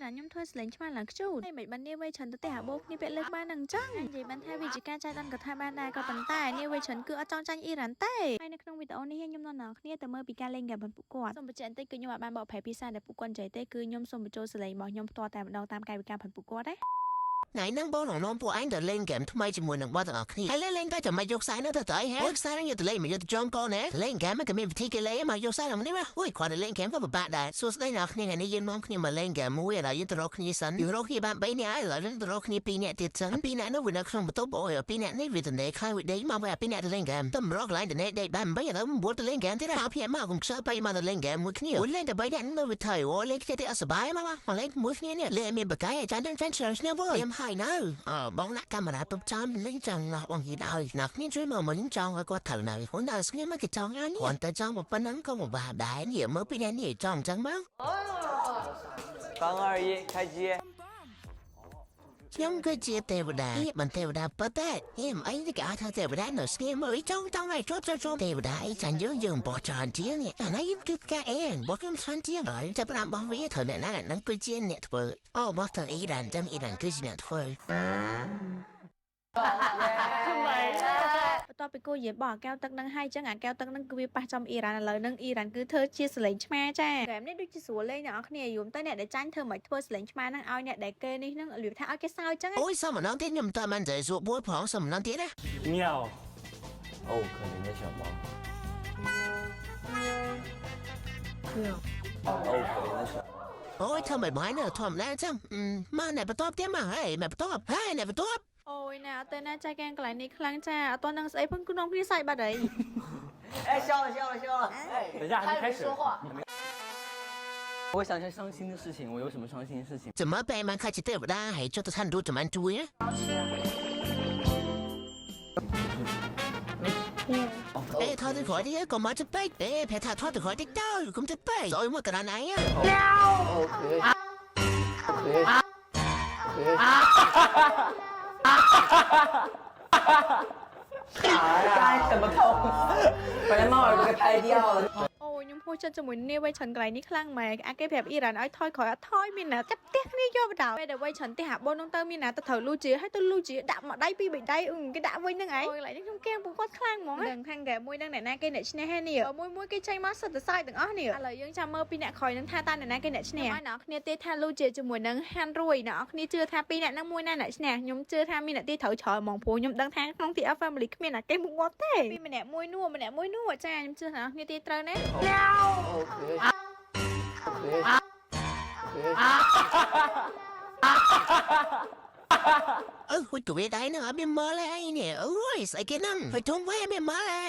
រ៉ានខ្ញុំធ្វើសលេងឆ្មាឡើងខ្ជូតហើយមិនបាននាងវ័យច្រើនទៅទេអាបូគ្នាពាក់លើកបាននឹងចឹងនិយាយបានថាវាជាការចែកដានក៏ថាបានដែរក៏ប៉ុន្តែនាងវ័យច្រើនគឺអត់ចង់ចាញ់អ៊ីរ៉ានទេហើយនៅក្នុងវីដេអូនេះខ្ញុំនាំអ្នកគ្នាទៅមើលពីការលេងហ្គេមរបស់ពួកគាត់សូមបញ្ជាក់បន្តិចគឺខ្ញុំអត់បានបកប្រែភាសាដែលពួកគាត់និយាយទេគឺខ្ញុំសូមបញ្ចូលសលេងរបស់ខ្ញុំផ្ទាល់តែម្ដងតាមកាយវិការរបស់ពួកគាត់ណាไหนนั่งบอลของน้องพวกไอ้เดินเล่นเกมทำไมจะมัวหนังบอลต่างគ្នាให้เล่นได้จะไม่ยกซ้ายนะเธอต่อยฮะยกซ้ายนั่งอยู่แต่เล่นไม่ยกจอมก่อนนะเล่นเกมมันก็มีวิธีการเล่นมายกซ้ายหลังนี่มั้ยโอ้ยควาเล่นเกมก็แบบได้ส่วนได้นักเนี่ยไงนี่ยืนมองគ្នាมาเล่นเกมมวยอะไรยืนตรอกគ្នាសិនอยู่รอกគ្នាបាន3នាក់ហើយឡើយតរកគ្នា2នាក់ទៀតសិន2នាក់នោះវានៅក្នុងបន្ទប់អូយ2នាក់នេះវាទៅខ្លាំងវាដេកមកវា2នាក់ទៅលេងゲームតែមករកកន្លែងទៅដេកបាន3ឥឡូវមកទៅលេងゲーមទៀតហើយพี่មកកុំខ្សោយ3មកទៅលេងゲーមមួយគ្នាអូលេងតែ3នាក់នោះវាថៃអូលេងគ្នាទៅអត់សុបាយមកលេងមួយគ្នានេះលេងមានបកាយអាចារ្យ Adventure នេះវើយហើយនៅបងដាក់កាមេរ៉ាទុកចាំលេងចង់បងនិយាយដល់ណាគ្នាជួយមកមកចង់ឲ្យគាត់ត្រូវនៅខ្លួនដល់ស្ងៀមមកគេចង់អានេះគាត់តែចង់មកប៉ុណ្ណឹងក៏មកបាដែរនេះមើលពីនេះចង់អញ្ចឹងមក3、2、1开机ខ្ញុំគឺជាទេវតាមិនទេវតាពិតទេអីគេអាចថាទេវតានៅស្ងៀមមើលចង់ឲ្យជាប់ទេវតាអីចាញ់យើងបោះច្រើនជាងនេះអានេះគឺការអេងបោះខ្ញុំច្រើនជាងហើយចាប់ផ្ដើមបោះវាត្រូវអ្នកណានឹងគឺជាអ្នកធ្វើអូបោះទៅអ៊ីរ៉ានចាំអ៊ីរ៉ានគឺជាអ្នកធ្វើបន្ទាប់ពីគូនិយាយបោះអាកែវទឹកនឹងហើយចឹងអាកែវទឹកនឹងគឺវាប៉ះចំអ៊ីរ៉ានឥឡូវនឹងអ៊ីរ៉ានគឺធ្វើជាសលេងឆ្មាចាហ្គេមនេះដូចជាស្រួលលេងអ្នកនរគ្នាយំទៅអ្នកដែលចាញ់ធ្វើមិនធ្វើសលេងឆ្មាហ្នឹងឲ្យអ្នកដែលគេនេះហ្នឹងលៀបថាឲ្យគេសើចចឹងអូយសមម្ដងទៀតខ្ញុំតើមិនចេះសួរមួយផងសមម្ដងទៀតណា喵哦可怜的小猫哦可怜的小អូយធ្វើមិនបានធម្មតាចឹងមកអ្នកបន្ទាប់ទៀតមកហើយអ្នកបន្ទាប់ហើយអ្នកបន្ទាប់អូយណាអត់ទេណាចាយកាងកន្លែងនេះខ្លាំងចាអត់តនឹងស្អីផងគឺនំគ្នាសាយបាត់ហើយ哎笑了等一下还没开始我想一下伤心的事情我有什么伤心的事情怎么被มัน开始对不ได้ให้เจ้าท่านดูจะมันดู呀ทอดขอที่ก็มาจะไปแพ้ทอดขอที่เจ้าก็จะไปซอยมั่วกันไหนอ่ะ干什么痛把那猫耳朵给拍掉了អូខ្ញុំហួសចិត្តជាមួយនាងវ័យច្រើនកន្លែងនេះខ្លាំងម៉ែអាគេប្រាប់អ៊ីរ៉ានឲ្យថយក្រោយអត់ថយមានណាចាប់ផ្ទះគ្នាយកបដៅពេលដែលវ័យច្រើនទេអាបូននឹងទៅមានណាទៅត្រូវលូជាហើយទៅលូជាដាក់មួយដៃពីរបីដៃគេដាក់វិញហ្នឹងឯងកន្លែងនេះខ្ញុំគេពួកគាត់ខ្លាំងហ្មងដឹងខាងកែមួយនឹងអ្នកណាគេអ្នកឈ្នះហើយនេះមួយគេចេញមកសិតទៅសាយទាំងអស់នេះឥឡូវយើងចាំមើលពីអ្នកក្រោយនឹងថាតើអ្នកណាគេអ្នកឈ្នះឲ្យអ្នកគ្នាទេថាលូជាជាមួយនឹងហាន់រួយអ្នកគ្នាជឿថាពីរអ្នកហ្នឹងមួយណាអ្នកឈ្នះខ្ញុំជឿថាមានអ្នកទីត្រូវច្រើនហ្មងព្រោះខ្ញុំដឹងថាក្នុង TF Family គ្មានណាគេមុខងាប់ទេពីម្នាក់មួយនោះចាខ្ញុំជឿថាអ្នកគ្នាទីត្រូវណាហួចក៏វាដែរនឹងអត់មានមើលហើយនេះអូយស្អីគេហ្នឹងហួចធំវិញអត់មានមើលទេ